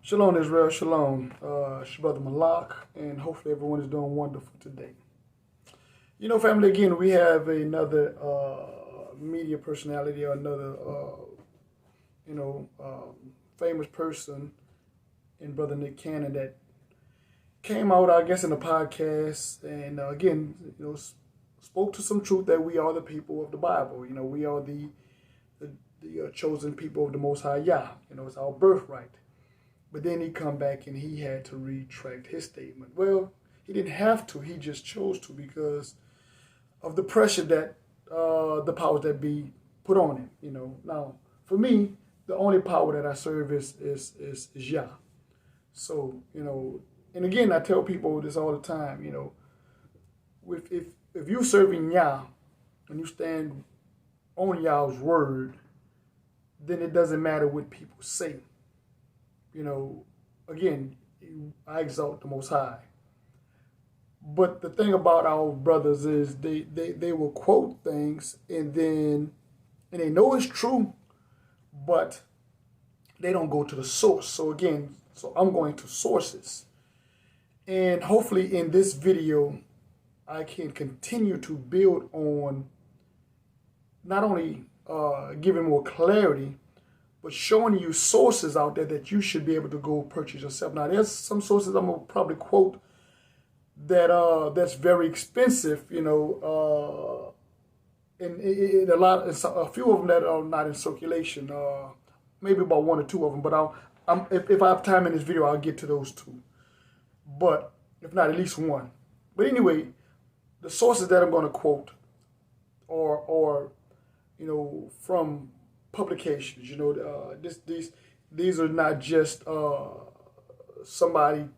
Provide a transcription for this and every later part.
Shalom, Israel, shalom. It's your brother Malak, and hopefully everyone is doing wonderful today. You know, family, again, we have another media personality or another, famous person in Brother Nick Cannon that came out, I guess, in a podcast and, spoke to some truth that we are the people of the Bible. You know, we are the chosen people of the Most High Yah. You know, it's our birthright. But then he come back and he had to retract his statement. Well, he didn't have to. He just chose to because of the pressure that the powers that be put on him. You know. Now, for me, the only power that I serve is Yah. So, you know, and again, I tell people this all the time. You know, if you're serving Yah and you stand on Yah's word, then it doesn't matter what people say. You know, again, I exalt the Most High. But the thing about our brothers is they will quote things and they know it's true, but they don't go to the source. So again, I'm going to sources. And hopefully in this video, I can continue to build on not only giving more clarity, but showing you sources out there that you should be able to go purchase yourself. Now, there's some sources I'm gonna probably quote that's very expensive, you know, and a few of them that are not in circulation. Maybe about one or two of them. But if I have time in this video, I'll get to those two. But if not, at least one. But anyway, the sources that I'm gonna quote are you know, from publications. You know, these are not just somebody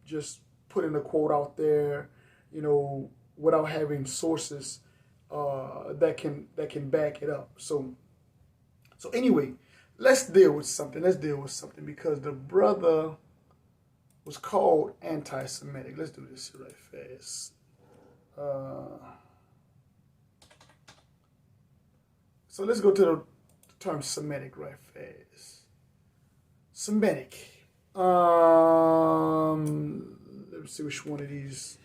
just putting a quote out there, you know, without having sources that can back it up. So anyway, let's deal with something. Because the brother was called anti-Semitic. Let's do this right fast. So let's go to the term Semitic right fast. Semitic. Let's see which one of these.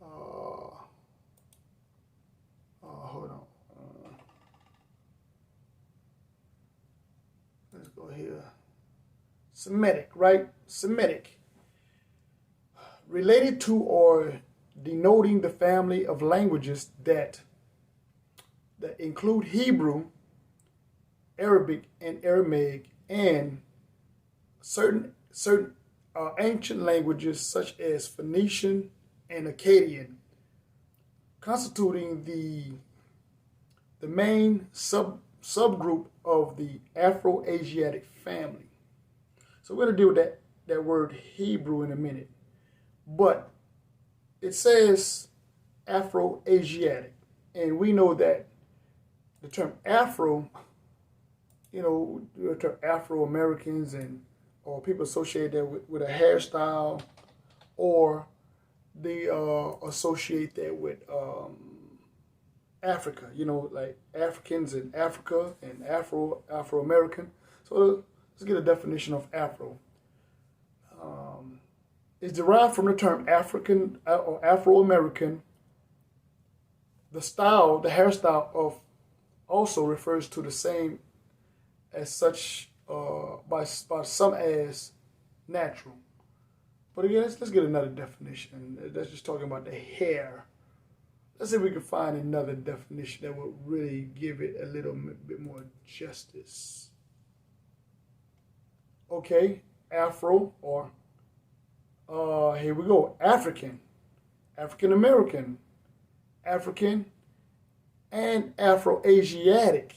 Hold on. Let's go here. Semitic, right? Semitic. Related to or denoting the family of languages that include Hebrew, Arabic, and Aramaic, and certain ancient languages such as Phoenician and Akkadian, constituting the main subgroup of the Afro-Asiatic family. So we're going to deal with that word Hebrew in a minute. But it says Afro-Asiatic, and we know that the term Afro, you know, the term Afro-Americans or people associate that with a hairstyle, or they associate that with Africa, you know, like Africans in Africa and Afro-American. So let's get a definition of Afro. It's derived from the term African or Afro-American. The hairstyle of also refers to the same as such by some as natural. But again, let's get another definition. That's just talking about the hair. Let's see if we can find another definition that will really give it a little bit more justice. Okay, Afro, or here we go, African, African-American, African, and Afro-Asiatic.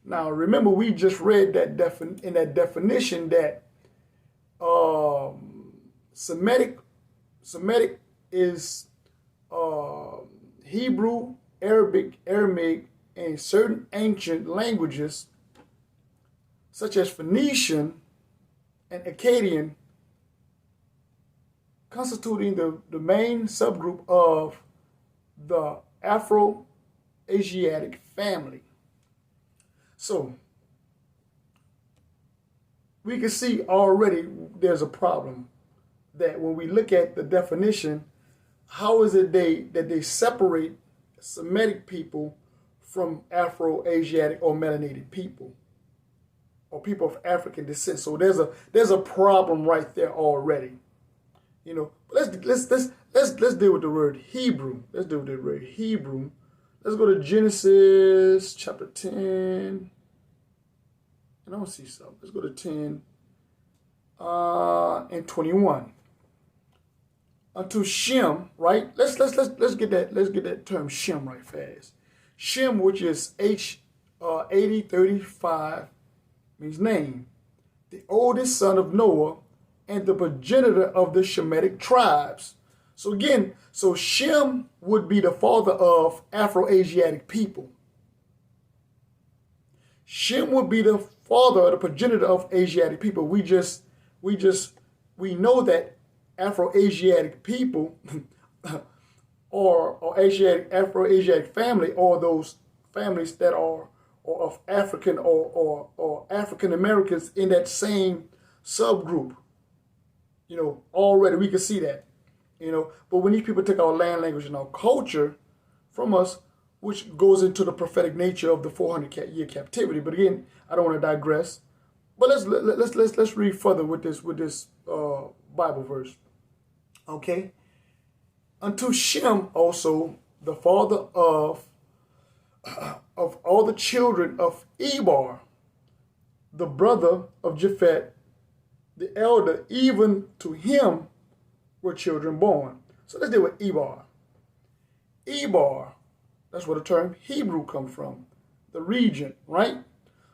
Now, remember, we just read that in that definition that Semitic is Hebrew, Arabic, Aramaic, and certain ancient languages such as Phoenician and Akkadian, constituting the main subgroup of the Afro-Asiatic family. So we can see already there's a problem that when we look at the definition, how is it that they separate Semitic people from Afro-Asiatic or melanated people or people of African descent? So there's a problem right there already. Let's deal with the word Hebrew. Let's deal with the word Hebrew. Let's go to Genesis chapter 10. And I don't see something. Let's go to 10 and 21. Unto Shem, right? Let's get that term Shem right fast. Shem, which is H8035, means name. The oldest son of Noah and the progenitor of the Shemitic tribes. So again, Shem would be the father of Afro-Asiatic people. Shem would be the father, the progenitor of Asiatic people. We know that Afro-Asiatic people or Afro-Asiatic family, or those families that are of African or African Americans in that same subgroup. Already we can see that. But when these people take our land, language, and our culture from us, which goes into the prophetic nature of the 400-year captivity. But again, I don't want to digress. But let's read further with this Bible verse. Okay. Unto Shem also, the father of all the children of Eber, the brother of Japheth, the elder, even to him were children born. So let's deal with Eber. Eber, that's where the term Hebrew comes from, the region, right?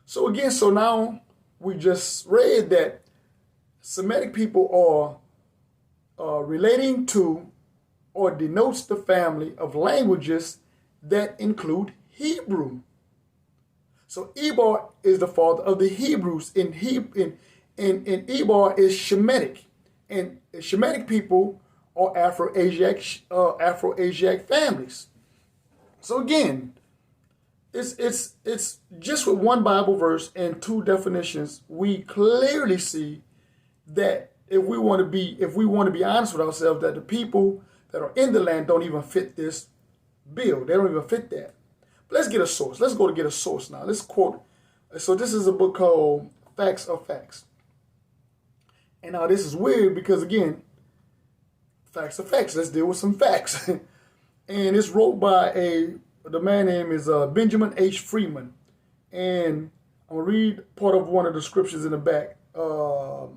So again, now we just read that Semitic people are relating to or denotes the family of languages that include Hebrew. So Eber is the father of the Hebrews, and Eber is Shemitic, and Shemitic people are Afro-Asiatic families. So again, it's just with one Bible verse and two definitions, we clearly see that if we want to be honest with ourselves, that the people that are in the land don't even fit this bill. They don't even fit that. But let's get a source. Let's go to get a source now. Let's quote. So this is a book called Facts of Facts. And now this is weird because, again, facts are facts. Let's deal with some facts. And it's wrote by the man name is Benjamin H. Freeman. And I'm going to read part of one of the scriptures in the back. The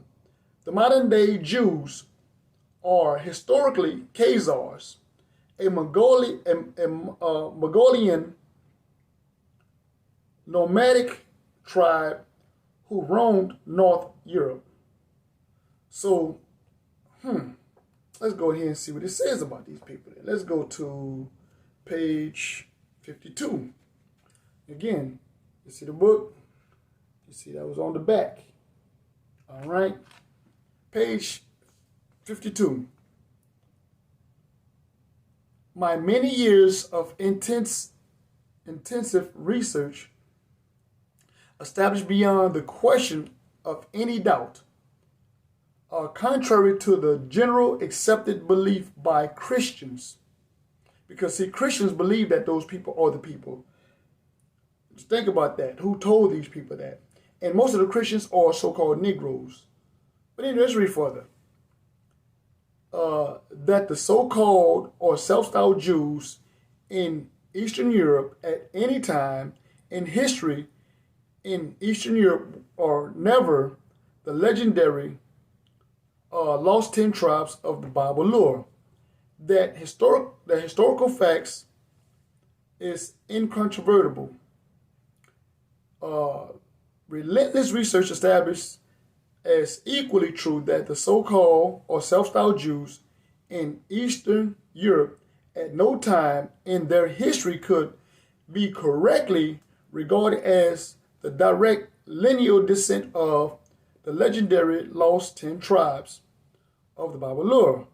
modern day Jews are historically Khazars, a Mongolian nomadic tribe who roamed North Europe. So, let's go ahead and see what it says about these people. Let's go to page 52. Again, you see the book? You see that was on the back. All right. Page 52. My many years of intensive research established beyond the question of any doubt, contrary to the general accepted belief by Christians. Because, see, Christians believe that those people are the people. Just think about that. Who told these people that? And most of the Christians are so-called Negroes. But anyway, let's read further. That the so-called or self-styled Jews in Eastern Europe at any time in history in Eastern Europe are never the legendary lost 10 tribes of the Bible lore. That the historical facts is incontrovertible. Relentless research established as equally true that the so-called or self-styled Jews in Eastern Europe at no time in their history could be correctly regarded as the direct lineal descent of the legendary lost 10 tribes of the Bible lore.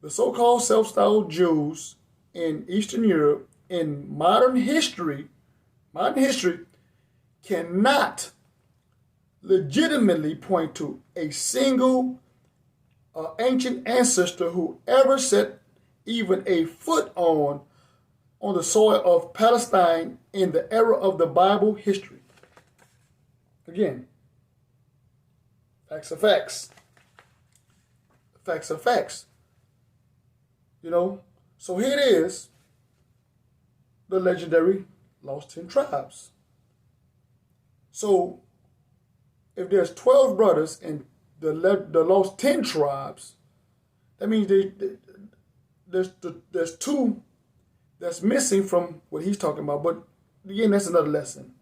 The so-called self-styled Jews in Eastern Europe in modern history cannot legitimately point to a single ancient ancestor who ever set even a foot on the soil of Palestine in the era of the Bible history. Again, facts are facts. Facts are facts. You know, so here it is, the legendary Lost 10 Tribes. So if there's 12 brothers in the Lost 10 Tribes, that means there's two that's missing from what he's talking about. But again, that's another lesson.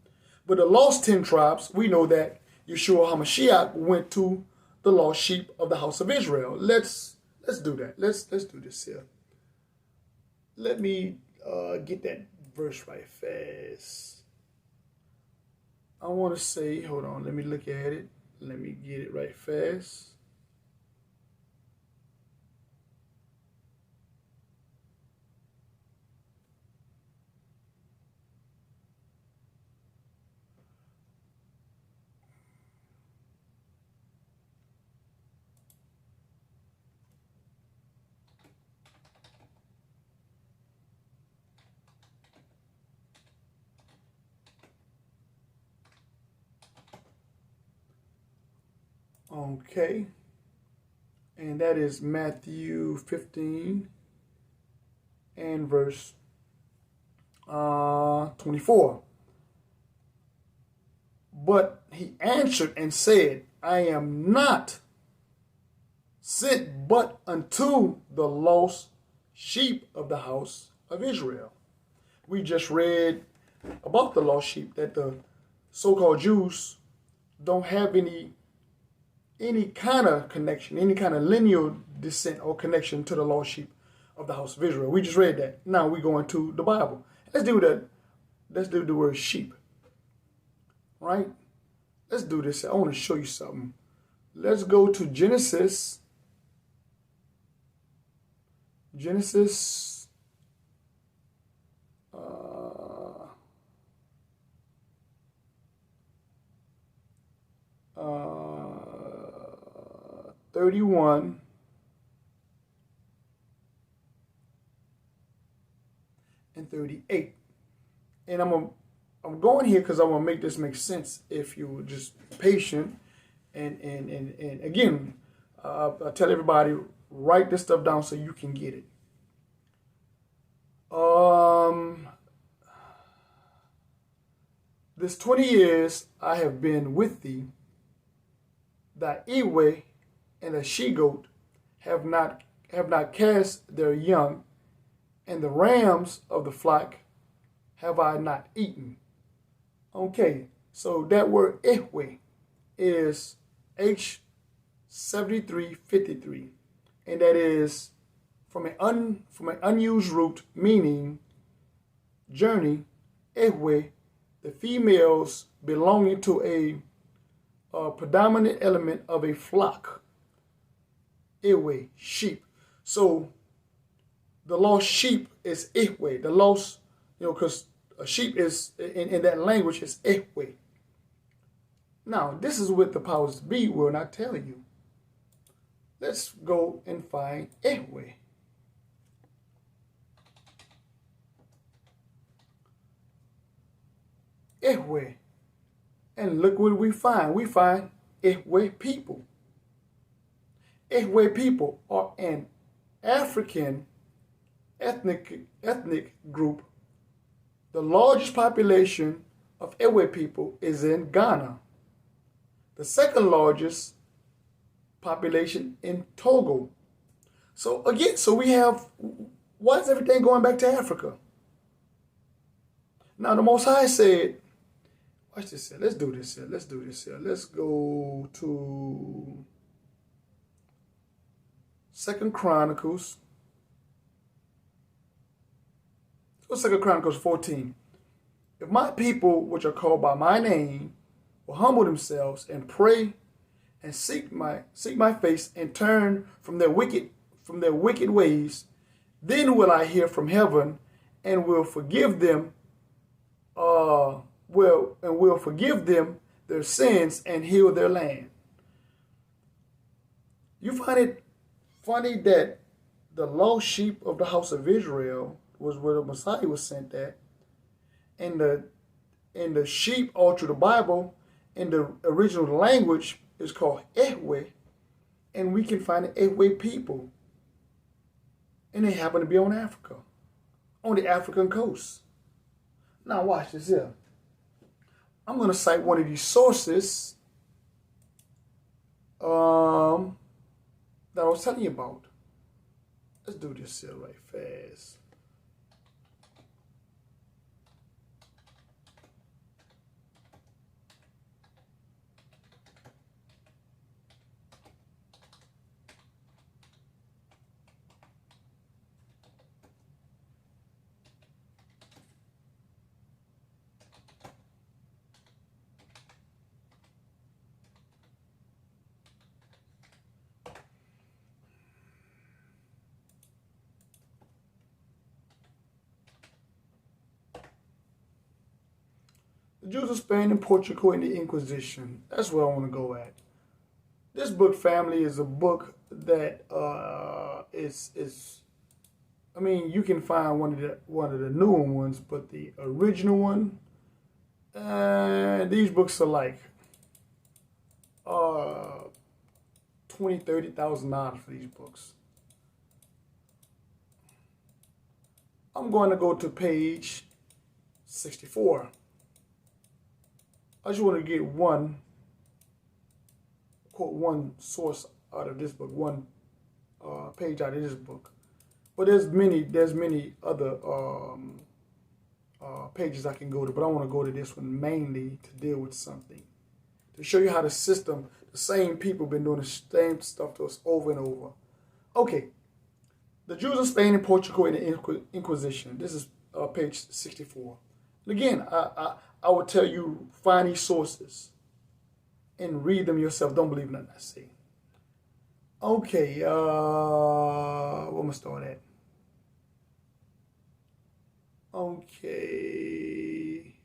But the Lost 10 Tribes, we know that Yahsara'al HaMashiach went to the lost sheep of the house of Israel. Let's do that. Let's do this here. Let me get that verse right fast. I want to say, hold on, let me look at it. Let me get it right fast. Okay, and that is Matthew 15 and verse 24. But he answered and said, I am not sent but unto the lost sheep of the house of Israel. We just read about the lost sheep, that the so-called Jews don't have any kind of connection, any kind of lineal descent or connection to the lost sheep of the house of Israel. We just read that. Now we go into the Bible. Let's do that. Let's do the word sheep. Right? Let's do this. I want to show you something. Let's go to Genesis. Genesis 31 and 38. And I'm going here because I want to make this make sense if you were just patient. And again, I tell everybody, write this stuff down so you can get it. This 20 years I have been with thee, thy ewe and the she-goat have not cast their young, and the rams of the flock have I not eaten. Okay, so that word ihwe is H7353, and that is from an unused root meaning journey. Ihwe, the females belonging to a predominant element of a flock. Ihwe, sheep. So the lost sheep is ihwe. The lost, because a sheep is, in that language, is ihwe. Now, this is what the powers that be will not tell you. Let's go and find ihwe. Ihwe. And look what we find. We find ihwe people. Ihwe people are an African ethnic group. The largest population of Ihwe people is in Ghana. The second largest population in Togo. So again, we have, why is everything going back to Africa? Now the Most High said, watch this here. Let's do this here. Let's go to 2 Chronicles. Let's go 2 Chronicles 14. If my people, which are called by my name, will humble themselves and pray and seek my face and turn from their wicked ways, then will I hear from heaven and will forgive them. Will forgive them their sins and heal their land. You find it funny that the lost sheep of the house of Israel was where the Messiah was sent at, and the sheep all through the Bible in the original language is called Ehwe, and we can find the Ehwe people, and they happen to be on Africa, on the African coast. Now watch this here. I'm going to cite one of these sources that I was telling you about. Let's do this here right fast. The Jews of Spain and Portugal and the Inquisition. That's where I want to go at. This book, family, is a book that is. I mean, you can find one of the newer ones, but the original one. These books are like $20,000-$30,000 for these books. I'm going to go to page 64. I just want to get one source out of this book, one page out of this book. But there's many other pages I can go to, but I want to go to this one mainly to deal with something, to show you how the same people been doing the same stuff to us over and over. Okay, the Jews of Spain and Portugal and the Inquisition. This is page 64. And again, I would tell you, find these sources and read them yourself. Don't believe nothing I say. Okay, where am I start at? Okay,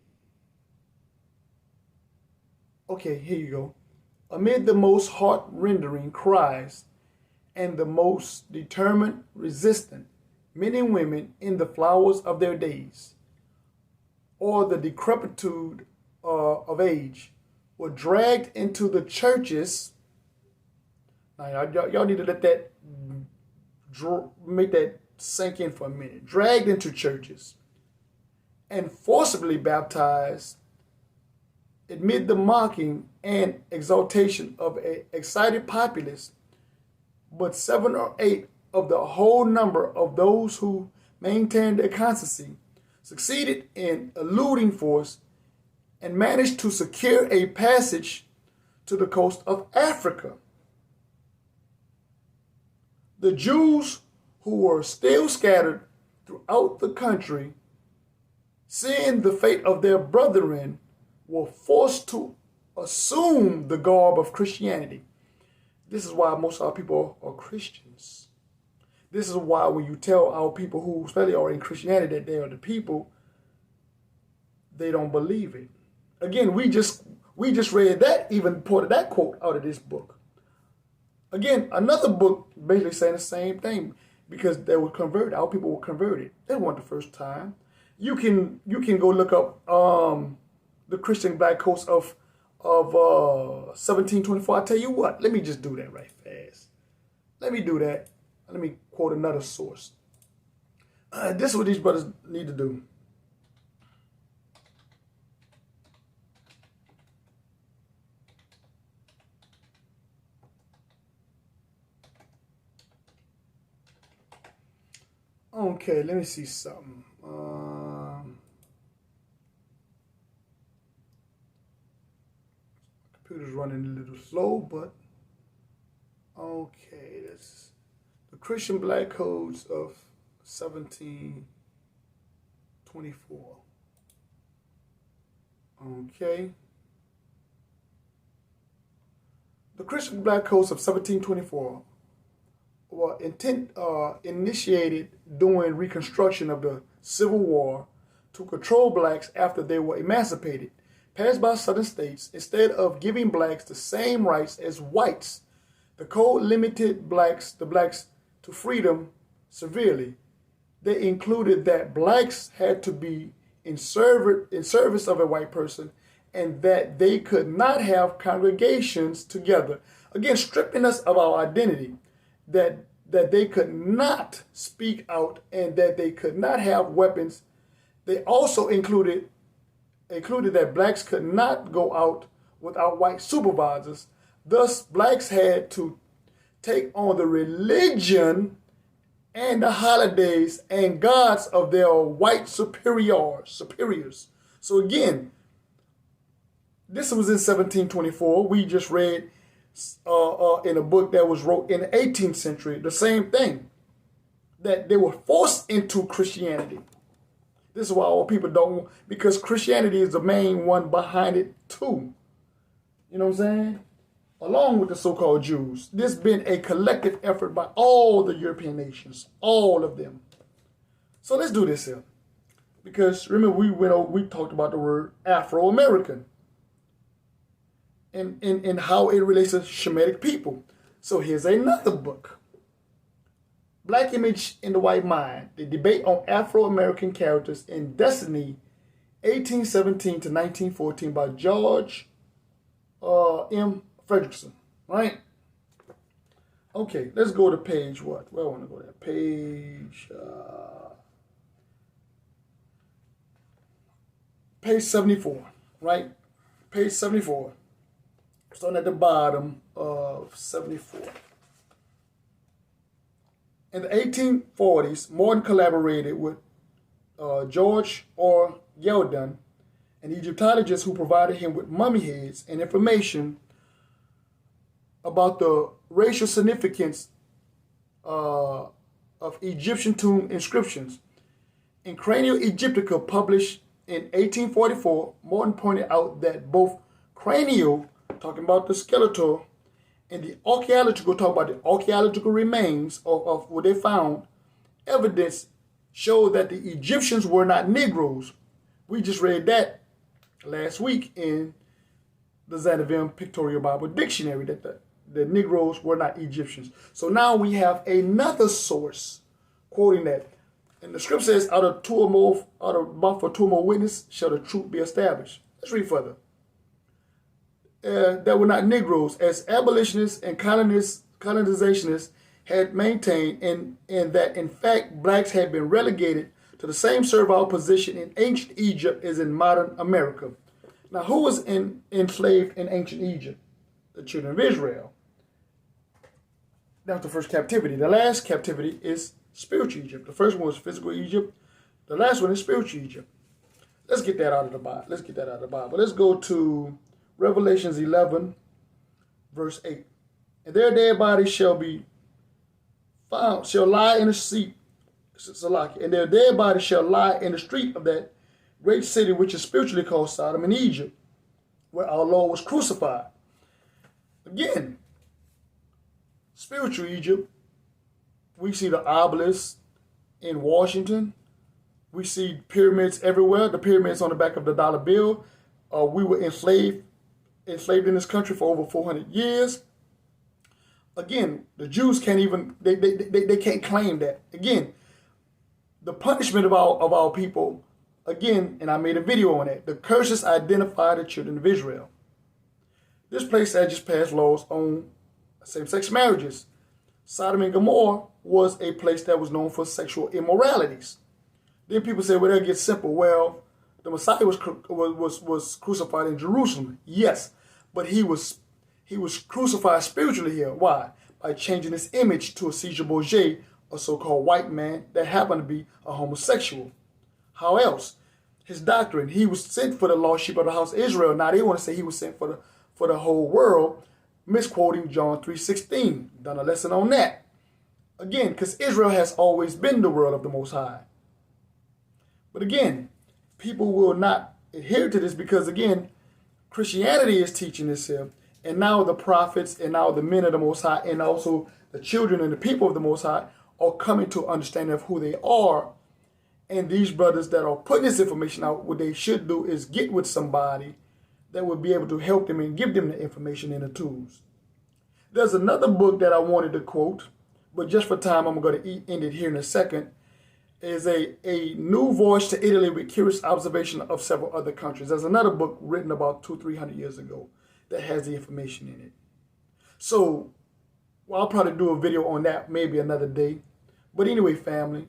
here you go. Amid the most heart-rending cries and the most determined resistance, men and women in the flowers of their days, or the decrepitude of age, were dragged into the churches. Now, y'all need to let that, make that sink in for a minute. Dragged into churches and forcibly baptized amid the mocking and exaltation of an excited populace. But 7 or 8 of the whole number of those who maintained their constancy succeeded in eluding force and managed to secure a passage to the coast of Africa. The Jews who were still scattered throughout the country, seeing the fate of their brethren, were forced to assume the garb of Christianity. This is why most of our people are Christians. This is why when you tell our people who especially are in Christianity that they are the people, they don't believe it. Again, we just read that, even part of that quote out of this book. Again, another book basically saying the same thing, because they were converted. Our people were converted. They weren't the first time. You can go look up the Christian Black Coast of 1724. I'll tell you what. Let me just do that right fast. Let me do that. Let me quote another source. This is what these brothers need to do. Okay, let me see something. Computer's running a little slow, but okay, that's the Christian Black Codes of 1724. Okay. The Christian Black Codes of 1724 were initiated during Reconstruction of the Civil War to control blacks after they were emancipated, passed by southern states, instead of giving blacks the same rights as whites, the code limited the blacks to freedom severely. They included that blacks had to be in service of a white person, and that they could not have congregations together. Again, stripping us of our identity, that they could not speak out, and that they could not have weapons. They also included that blacks could not go out without white supervisors. Thus, blacks had to take on the religion and the holidays and gods of their white superiors. So again, this was in 1724. We just read in a book that was wrote in the 18th century, the same thing, that they were forced into Christianity. This is why all people don't, because Christianity is the main one behind it too. You know what I'm saying? Along with the so-called Jews. This has been a collective effort by all the European nations, all of them. So let's do this here. Because remember, we talked about the word Afro-American and how it relates to Shemitic people. So here's another book. Black Image in the White Mind, the debate on Afro-American characters in Destiny, 1817 to 1914 by George M. Fredrickson, right? Okay, let's go to page what? Where I want to go there. Page 74, right? Page 74. Starting at the bottom of 74. In the 1840s, Morton collaborated with George R. Geldon, an Egyptologist who provided him with mummy heads and information about the racial significance of Egyptian tomb inscriptions. In Cranial Egyptica, published in 1844, Morton pointed out that both cranial, talking about the skeletal, and the archaeological, talk about the archaeological remains of what they found, evidence showed that the Egyptians were not Negroes. We just read that last week in the Zanavim Pictorial Bible Dictionary, that the Negroes were not Egyptians. So now we have another source quoting that. And the script says, out of mouth of two or more witnesses shall the truth be established. Let's read further. That were not Negroes, as abolitionists and colonizationists had maintained, and that in fact blacks had been relegated to the same servile position in ancient Egypt as in modern America. Now, who was enslaved in ancient Egypt? The children of Israel. That was the first captivity. The last captivity is spiritual Egypt. The first one was physical Egypt. The last one is spiritual Egypt. Let's get that out of the Bible. Let's go to Revelations 11, verse 8. And their dead bodies shall lie in the street, and their dead bodies shall lie in the street of that great city, which is spiritually called Sodom in Egypt, where our Lord was crucified. Again, spiritual Egypt, we see the obelisk in Washington. We see pyramids everywhere. The pyramids on the back of the dollar bill. We were enslaved in this country for over 400 years. Again, the Jews can't even, they can't claim that. Again, the punishment of our people, again, and I made a video on that, the curses identify the children of Israel. This place had just passed laws on same-sex marriages. Sodom and Gomorrah was a place that was known for sexual immoralities. Then people say, well, that gets simple. Well, the Messiah was crucified in Jerusalem. Yes, but he was crucified spiritually here. Why? By changing his image to a Caesar Borgia, a so-called white man that happened to be a homosexual. How else? His doctrine, he was sent for the lost sheep of the house of Israel. Now they want to say he was sent for the whole world, misquoting John 3:16. Done a lesson on that. Again, because Israel has always been the world of the Most High. But again, people will not adhere to this because, again, Christianity is teaching this here. And now the prophets and now the men of the Most High and also the children and the people of the Most High are coming to understanding of who they are. And these brothers that are putting this information out, what they should do is get with somebody that would be able to help them and give them the information and the tools. There's another book that I wanted to quote, but just for time, I'm going to end it here in a second. Is a new voyage to Italy with curious observation of several other countries. There's another book written about 200-300 years ago that has the information in it. So, well, I'll probably do a video on that maybe another day. But anyway, family,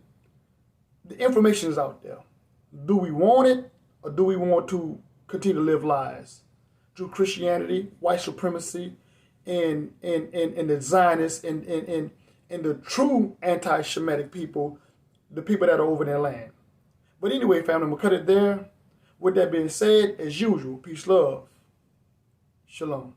the information is out there. Do we want it, or do we want to continue to live lies through Christianity, white supremacy, and the Zionists and the true anti-Semitic people, the people that are over their land? But anyway, family, I'm going to cut it there. With that being said, as usual, peace, love, shalom.